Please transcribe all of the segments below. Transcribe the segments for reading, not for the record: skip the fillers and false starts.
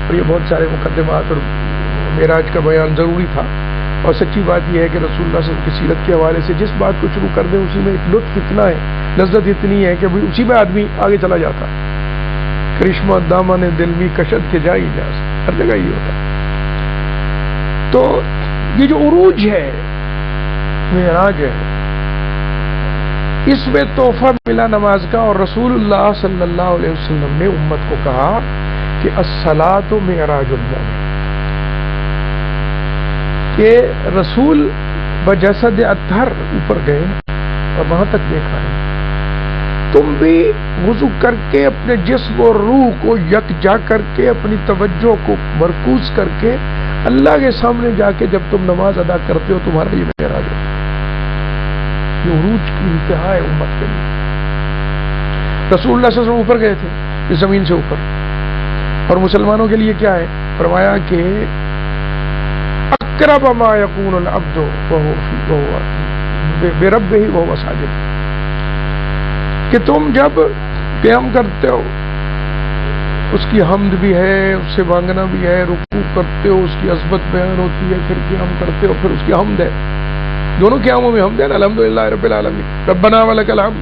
اور یہ بہت سارے مقدمات اور معراج کا بیان ضروری تھا، اور سچی بات یہ ہے کہ رسول اللہ صلی اللہ علیہ وسلم کی سیرت کے حوالے سے جس بات کو شروع کر دیں اسی میں ایک لطف اتنا ہے، لذت اتنی ہے کہ اسی میں آدمی آگے چلا جاتا ہے۔ کرشمہ دامن دل میں کشد کے جائی جاس، ہر جگہ یہ ہوتا ہے۔ تو یہ جو عروج ہے، معراج ہے، اس میں تحفہ ملا نماز کا، اور رسول اللہ صلی اللہ علیہ وسلم نے امت کو کہا کہ الصلاۃ معراج المومن، کہ رسول بجسد اطہر اوپر گئے اور وہاں تک دیکھا ہے، تم بھی وضو کر کے اپنے جسم اور روح کو یکجا کر کے اپنی توجہ کو مرکوز کر کے اللہ کے سامنے جا کے جب تم نماز ادا کرتے ہو تمہارا یہ معراج ہوتا ہے۔ یہ عروج کی انتہا ہے امت کے لیے۔ رسول اللہ صلی اللہ علیہ وسلم اوپر گئے تھے اس زمین سے اوپر، اور مسلمانوں کے لیے کیا ہے؟ فرمایا کہ اقرب ما یکون العبد وهو بربہ وهو ساجد، کہ تم جب قیام کرتے ہو اس کی حمد بھی ہے، اس سے مانگنا بھی ہے، رکوع کرتے ہو اس کی عظمت بیان ہوتی ہے، پھر قیام کرتے ہو پھر اس کی حمد ہے، دونوں قیاموں میں حمد ہے نا، الحمدللہ رب العالمین ربنا ولک الحمد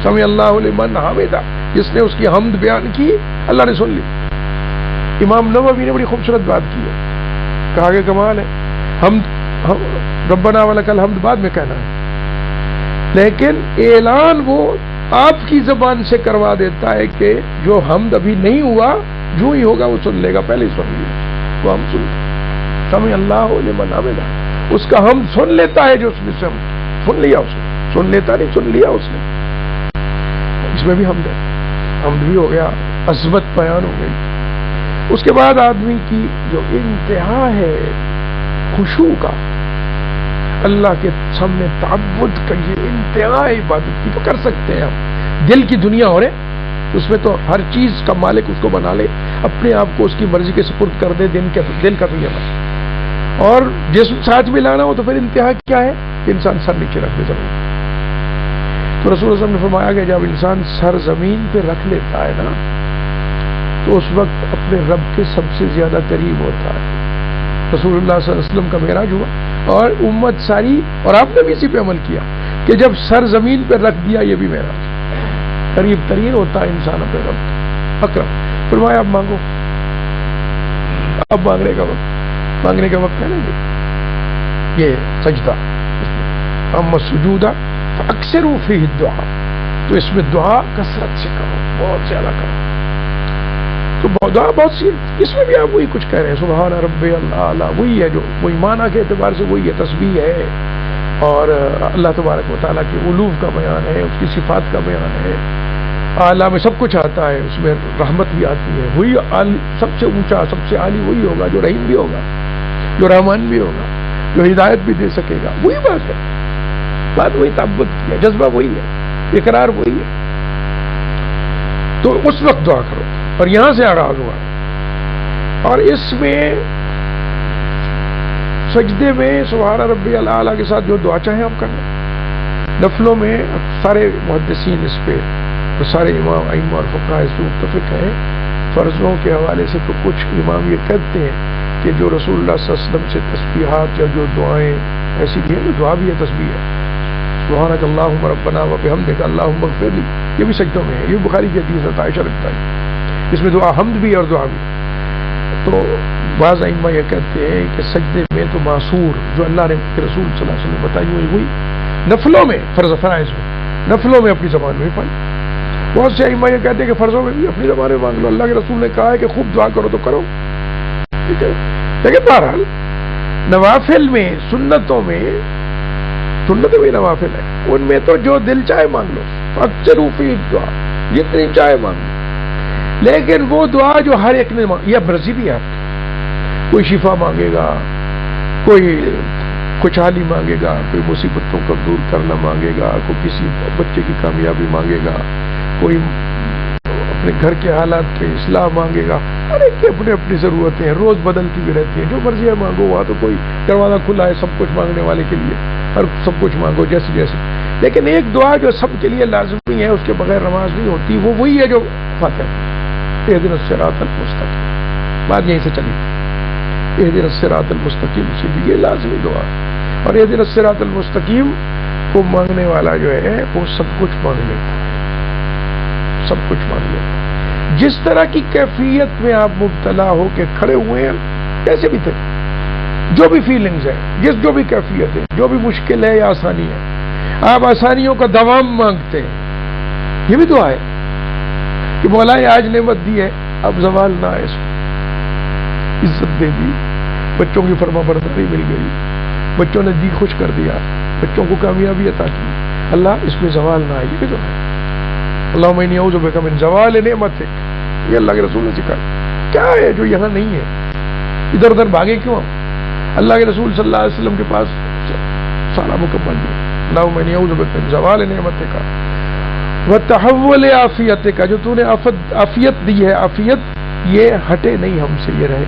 سمع اللہ لمن حمدہ، جس نے اس کی حمد بیان کی اللہ نے سن لی۔ امام نووی نے بڑی خوبصورت بات کی ہے، کہا کہ کمال ہے، ربنا ولک الحمد بعد میں کہنا ہے، لیکن اعلان وہ آپ کی زبان سے کروا دیتا ہے کہ جو حمد ابھی نہیں ہوا جو ہی ہوگا وہ سن لے گا، پہلے ہی سن لیا وہ ہم سمع اللہ لمن حمدہ، اس کا حمد سن لیتا ہے جو اس نے سن لیا، اس نے سن لیتا نہیں، سن لیا اس نے، اس میں بھی حمد ہے، حمد بھی ہو گیا، عظمت بیان ہو گئی۔ اس کے بعد آدمی کی جو انتہا ہے خشوع کا، اللہ کے سامنے تعبد کا، یہ انتہا عبادت کی تو کر سکتے ہیں ہم، دل کی دنیا ہو رہے اس میں تو ہر چیز کا مالک اس کو بنا لے، اپنے آپ کو اس کی مرضی کے سپرد کر دے، دل کا بھی ہے، اور جسم ساتھ میں لانا ہو تو پھر انتہا کیا ہے کہ انسان سر نیچے رکھ دے زمین۔ تو رسول اللہ صلی اللہ علیہ وسلم نے فرمایا کہ جب انسان سر زمین پہ رکھ لیتا ہے نا تو اس وقت اپنے رب کے سب سے زیادہ قریب ہوتا ہے۔ رسول اللہ صلی اللہ علیہ وسلم کا معراج ہوا اور امت ساری، اور آپ نے بھی اسی پہ عمل کیا کہ جب سر زمین پہ رکھ دیا، یہ بھی معراج، قریب ترین ہوتا ہے انسان اپنے رب اکرم۔ فرمایا اب مانگو، اب مانگنے کا وقت ہے نا، یہ سجدہ، اما سجودہ فاکثروا فیہ الدعاء، تو اس میں دعا کثرت سے کرو، بہت زیادہ کرو، تو دعا بہت سی، اس میں بھی آپ وہی کچھ کہہ رہے ہیں، سبحان ربی اللہ، وہی ہے جو وہی معنی کے اعتبار سے وہی ہے، تسبیح ہے، اور اللہ تبارک و تعالیٰ کے علوم کا بیان ہے، اس کی صفات کا بیان ہے، اعلیٰ میں سب کچھ آتا ہے، اس میں رحمت بھی آتی ہے، وہی سب سے اونچا سب سے عالی وہی ہوگا جو رحیم بھی ہوگا، جو رحمان بھی ہوگا، جو ہدایت بھی دے سکے گا، وہی بات ہے، بات وہی، تعبد کی ہے، جذبہ وہی ہے، اقرار وہی ہے، تو اس وقت دعا کرو، اور یہاں سے آغاز ہوا، اور اس میں سجدے میں سبحان ربی الاعلیٰ کے ساتھ جو دعا چاہیں آپ کرنا، نفلوں میں سارے محدثین اس پہ، سارے امام ائمہ اور فقہاء اس پہ متفق ہیں، فرضوں کے حوالے سے تو کچھ امام یہ کہتے ہیں کہ جو رسول اللہ صلی اللہ علیہ وسلم سے تسبیحات یا جو دعائیں ایسی بھی ہیں، جو دعا بھی ہے تسبیح ہے، سبحانک اللہم ربنا وبحمدک اللہم اغفر لی، یہ بھی سجدوں میں ہے، یہ بخاری کی حدیث ہے، عائشہ رضی اللہ عنہا، اس میں دعا حمد بھی اور دعا بھی۔ تو بعض ائمہ یہ کہتے ہیں کہ سجدے میں تو معصور جو اللہ نے رسول صلی اللہ علیہ وسلم بتائی ہوئی ہوئی، نفلوں میں فرائض میں، نفلوں میں اپنی زبان میں پڑھ، بہت سے ائمہ یہ کہتے ہیں کہ فرضوں میں بھی اپنی زبان میں مانگ لو، اللہ کے رسول نے کہا ہے کہ خوب دعا کرو تو کرو، ٹھیک ہے، لیکن بہرحال نوافل میں، سنتوں میں نوافل ہے، ان میں تو جو دل چاہے مانگ لو، اکثر فی دعا، جتنی چاہے مانگ لو، لیکن وہ دعا جو ہر ایک نے یہ مرضی بھی ہے آپ کی، کوئی شفا مانگے گا، کوئی خوشحالی مانگے گا، کوئی مصیبتوں کو دور کرنا مانگے گا، کوئی کسی بچے کی کامیابی مانگے گا، کوئی اپنے گھر کے حالات کے اصلاح مانگے گا، ہر ایک کی اپنی اپنی ضرورتیں ہیں، روز بدلتی بھی رہتی ہیں، جو مرضی ہے مانگو، وہاں تو کوئی دروازہ کھلا ہے سب کچھ مانگنے والے کے لیے، اور سب کچھ مانگو جیسے، لیکن ایک دعا جو سب کے لیے لازمی ہے، اس کے بغیر نماز نہیں ہوتی، وہ وہی ہے جو فاتحہ، اہدنا الصراط المستقیم، بات یہیں سے چلی اہدنا الصراط المستقیم سے بھی یہ لازمی دعا ہے، اور اہدنا الصراط المستقیم کو مانگنے والا جو ہے وہ سب کچھ مانگ لیتا ہے، سب کچھ مانگ لیتا ہے۔ جس طرح کی کیفیت میں آپ مبتلا ہو کے کھڑے ہوئے ہیں ایسے بھی تھے، جو بھی فیلنگز ہے، جو بھی کیفیت ہے، جو بھی مشکل ہے یا آسانی ہے، آپ آسانیوں کا دوام مانگتے ہیں، یہ بھی دعا ہے کہ مولا آج نعمت دی ہے اب زوال نہ آئے، اس کو عزت دے دی، بچوں کی فرما برداری مل گئی، بچوں نے جی خوش کر دیا، بچوں کو کامیابی عطا کی، اللہ اس میں زوال نہ آئے، یہ بھی دعا ہے۔ اللہم انی اعوذ بک من زوال نعمتک، یہ اللہ کے رسول نے سکھایا۔ کیا ہے جو یہاں نہیں ہے؟ ادھر ادھر بھاگے کیوں ہم؟ اللہ کے رسول صلی اللہ علیہ وسلم کے پاس سارا مکمل ہے۔ اللہم انی اعوذ بک من زوال نعمتک وتحول عافیتک، جو تو نے عافیت دی ہے، عافیت یہ ہٹے نہیں ہم سے، یہ رہے۔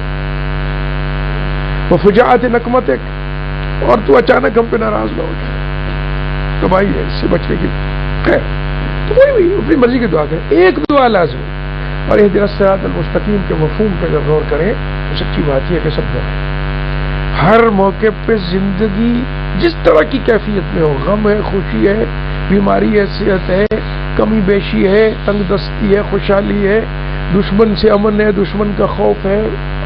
وفجاعت نقمتک، اور تو اچانک ہم پہ ناراض نہ ہو جائے، تباہی ہے، اس سے بچنے کی خیر، تو کوئی بھی اپنی مرضی کی دعا کرے، ایک دعا لازم۔ اور اہدنا الصراط المستقیم کے مفہوم پہ اگر غور کریں تو سچی بات یہ ہے کہ سب دعا ہے۔ ہر موقع پہ زندگی جس طرح کی کیفیت میں ہو، غم ہے، خوشی ہے، بیماری ہے، صحت ہے، کمی بیشی ہے، تنگ دستی ہے، خوشحالی ہے، دشمن سے امن ہے، دشمن کا خوف ہے،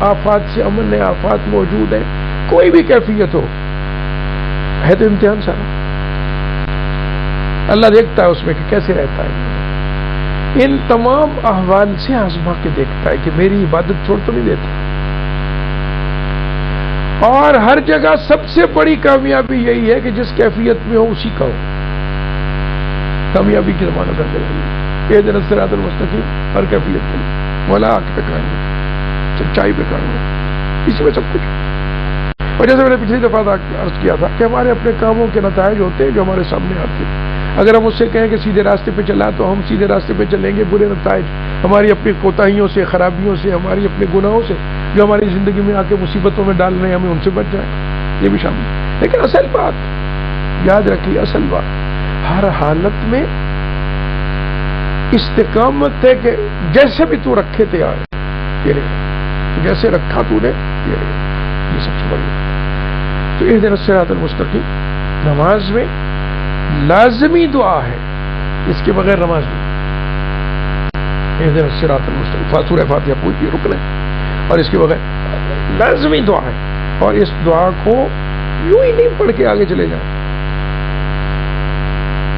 آفات سے امن ہے، آفات موجود ہے، کوئی بھی کیفیت ہو، ہے تو امتحان سارا۔ اللہ دیکھتا ہے اس میں کہ کیسے رہتا ہے، ان تمام احوال سے آزما کے دیکھتا ہے کہ میری عبادت چھوڑ تو نہیں دیتا۔ اور ہر جگہ سب سے بڑی کامیابی یہی ہے کہ جس کیفیت میں ہو اسی کا ہو، کامیابی کی ضمانت ہے۔ اہدنا الصراط المستقیم ہر کیفیت میں، مولا حق پہ قائم ہے، سچائی پہ قائم ہے، اسی میں سب کچھ۔ اور جیسے میں نے پچھلی دفعہ عرض کیا تھا کہ ہمارے اپنے کاموں کے نتائج ہوتے ہیں جو ہمارے سامنے آتے ہیں۔ اگر ہم اس سے کہیں کہ سیدھے راستے پہ چلا تو ہم سیدھے راستے پہ چلیں گے، برے نتائج ہماری اپنی کوتاہیوں سے، خرابیوں سے، ہماری اپنے گناہوں سے جو ہماری زندگی میں آ کے مصیبتوں میں ڈال رہے ہیں، ہمیں ان سے بچ جائیں، یہ بھی شامل ہے۔ لیکن اصل بات یاد رکھیے، اصل بات ہر حالت میں استقامت ہے کہ جیسے بھی تو رکھے تیار ہے، یہ نہیں جیسے رکھا تو نے یہ نہیں، یہ سب سے بڑی بات۔ تو اہدنا الصراط المستقیم نماز میں لازمی دعا ہے، اس کے بغیر نماز نہیں۔ اہدنا الصراط المستقیم سورہ فاتحہ پوری رکن ہے، اور اس کے بغیر لازمی دعا ہے، اور اس دعا کو یوں ہی نہیں پڑھ کے آگے چلے جائیں،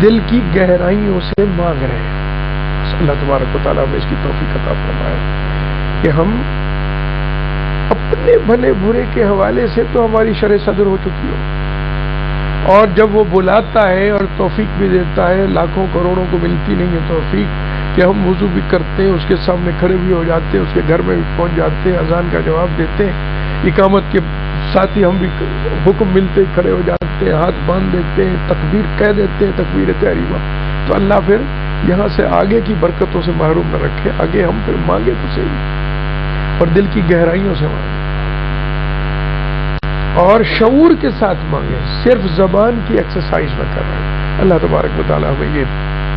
دل کی گہرائیوں سے مانگ رہے ہیں۔ اللہ تبارک و تعالیٰ میں اس کی توفیق عطا فرمائے کہ ہم اپنے بھلے برے کے حوالے سے تو ہماری شرح صدر ہو چکی ہو، اور جب وہ بلاتا ہے اور توفیق بھی دیتا ہے، لاکھوں کروڑوں کو ملتی نہیں ہے توفیق کہ ہم وضو بھی کرتے ہیں، اس کے سامنے کھڑے بھی ہو جاتے ہیں، اس کے گھر میں بھی پہنچ جاتے ہیں، اذان کا جواب دیتے ہیں، اقامت کے ساتھ ہی ہم بھی حکم ملتے کھڑے ہو جاتے ہیں، ہاتھ باندھ دیتے ہیں، تکبیر کہہ دیتے ہیں، تکبیر تحریمہ۔ تو اللہ پھر یہاں سے آگے کی برکتوں سے محروم نہ رکھے، آگے ہم پھر مانگے تو صحیح، اور دل کی گہرائیوں سے مانگے، اور شعور کے ساتھ مانگے، صرف زبان کی ایکسرسائز نہ کر رہے۔ اللہ تبارک و تعالیٰ ہمیں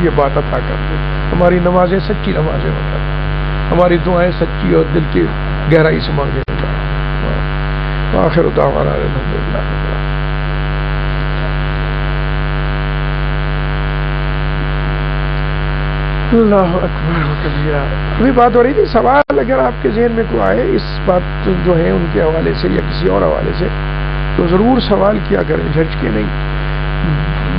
یہ بات عطا کر دے، ہماری نمازیں سچی نمازیں بنا، ہماری دعائیں سچی اور دل کی گہرائی سے مانگے۔ آخر دعوانا الحمدللہ۔ اللہ اکبر و کبیرہ۔ ابھی بات ہو رہی تھی، سوال اگر آپ کے ذہن میں کوئی آئے اس بات جو ہے ان کے حوالے سے یا کسی اور حوالے سے تو ضرور سوال کیا کریں، جھجھ کے نہیں۔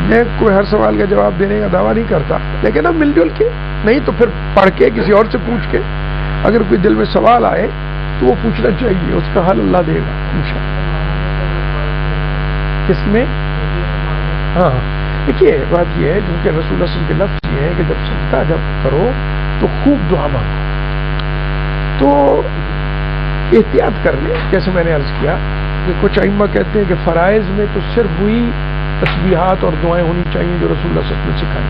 میں کوئی ہر سوال کا جواب دینے کا دعویٰ نہیں کرتا، لیکن اب مل جل کے نہیں تو پھر پڑھ کے کسی اور سے پوچھ کے اگر کوئی دل میں سوال آئے تو وہ پوچھنا چاہیے، اس کا حل اللہ دے گا انشاءاللہ۔ اس میں ہاں دیکھیے بات یہ ہے، کیونکہ رسول اللہ صلی اللہ علیہ وسلم کے لفظ یہ ہے کہ جب سجدہ جب کرو تو خوب دعا مانگو، تو احتیاط کر لیں۔ جیسے میں نے عرض کیا کہ کچھ ائمہ کہتے ہیں کہ فرائض میں تو صرف وہی تسبیحات اور دعائیں ہونی چاہیے جو رسول اللہ صلی اللہ علیہ وسلم نے سکھائی،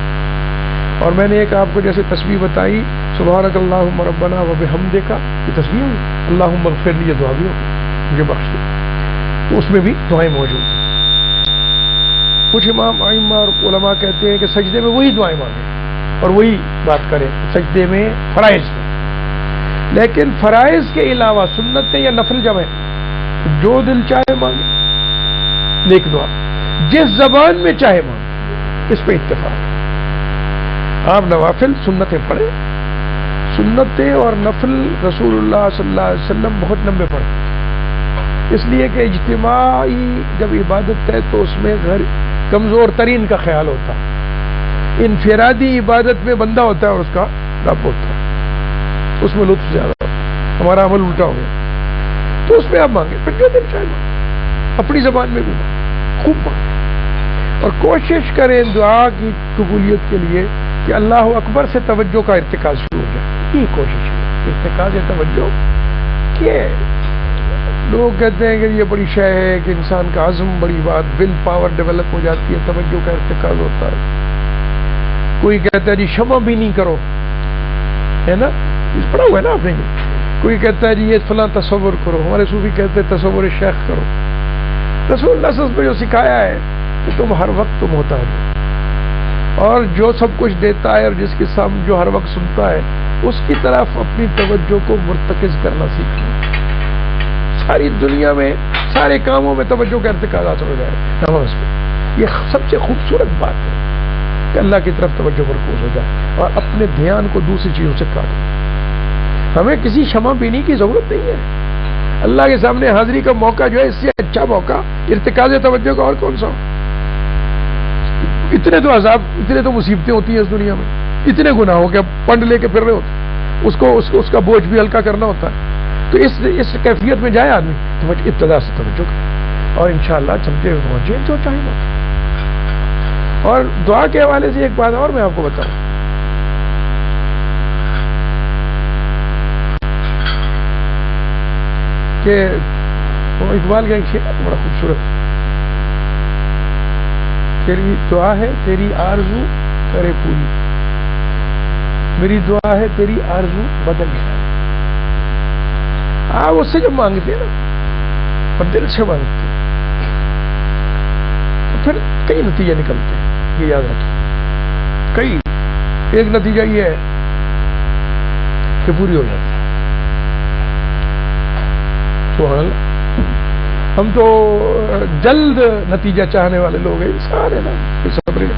اور میں نے ایک آپ کو جیسے تسبیح بتائی سبحانک اللہم ربنا و بحمدک، یہ تسبیح ہوئی، اللہم اغفر لی، یہ دعا بھی ہوگی مجھے بخش دے، تو اس میں بھی دعائیں موجود ہیں۔ کچھ امام ائمہ اور علماء کہتے ہیں کہ سجدے میں وہی دعائیں مانگیں اور وہی بات کریں، سجدے میں فرائض میں، لیکن فرائض کے علاوہ سنتیں یا نفل جب ہیں جو دل چاہے مانگے، نیک دعا جس زبان میں چاہے مانگے، اس پہ اتفاق ہے۔ آپ نوافل سنتیں پڑھیں، سنتیں اور نفل رسول اللہ صلی اللہ علیہ وسلم بہت لمبے پڑھتے ہیں، اس لیے کہ اجتماعی جب عبادت ہے تو اس میں کمزور ترین کا خیال ہوتا ہے، انفرادی عبادت میں بندہ ہوتا ہے اور اس کا رب ہوتا ہے، اس میں لطف زیادہ ہوتا ہے، ہمارا عمل الٹا ہو گیا۔ تو اس میں آپ مانگیں، پھر جو دل چاہے مانگیں، اپنی زبان میں بھی مانگیں، خوب مانگیں، اور کوشش کریں دعا کی قبولیت کے لیے کہ اللہ اکبر سے توجہ کا ارتکاز شروع ہو جائے۔ یہ کوشش ہے ارتکاز توجہ کہ لوگ کہتے ہیں کہ یہ بڑی شے ہے کہ انسان کا عزم بڑی بات، ول پاور ڈیولپ ہو جاتی ہے، توجہ کا ارتکاز ہوتا ہے۔ کوئی کہتا ہے جی شمع بھی نہیں کرو، ہے نا، اس پڑھا ہوا ہے نا آپ نے۔ کوئی کہتا ہے جی یہ فلاں تصور کرو، ہمارے صوفی کہتے ہیں تصور شیخ کرو۔ رسول اللہ صلی اللہ علیہ وسلم نے جو سکھایا ہے کہ تم ہر وقت تم ہوتا ہے، اور جو سب کچھ دیتا ہے اور جس کے سامنے جو ہر وقت سنتا ہے اس کی طرف اپنی توجہ کو مرتکز کرنا سیکھنا۔ ساری دنیا میں سارے کاموں میں توجہ کا ارتکاز حاصل ہو جائے نماز پہ۔ یہ سب سے خوبصورت بات ہے کہ اللہ کی طرف توجہ مرکوز ہو جائے اور اپنے دھیان کو دوسری چیزوں سے کاٹ دیں۔ ہمیں کسی شمع بینی کی ضرورت نہیں ہے، اللہ کے سامنے حاضری کا موقع جو ہے اس سے اچھا موقع ارتکاز توجہ کا اور کون سا ہو؟ اتنے تو عذاب، اتنے تو مصیبتیں ہوتی ہیں اس دنیا میں، اتنے گناہوں کے پنڈ لے کے پھر رہے ہوتے، اس کا بوجھ بھی ہلکا کرنا ہوتا ہے۔ تو اس کیفیت میں جائے آدمی تو ابتدا سے توجہ کرے اور انشاءاللہ چلتے ہوئے پہنچے جو چاہے گا۔ اور دعا کے حوالے سے ایک بات اور میں آپ کو بتاؤں کہ اقبال کا ایک شعر بڑا خوبصورت، تیری دعا ہے تیری آرزو کرے پوری، میری دعا ہے تیری آرزو بدل جائے۔ آپ اس سے جب مانگتے ہیں نا اور دل سے مانگتے ہیں تو پھر کئی نتیجے نکلتے ہیں، یہ یاد رکھیں۔ کئی، ایک نتیجہ یہ ہے کہ پوری ہو جاتی ہے۔ سبحان اللہ، ہم تو جلد نتیجہ چاہنے والے لوگ ہیں، انسان ہے نا، یہ صبر ہے۔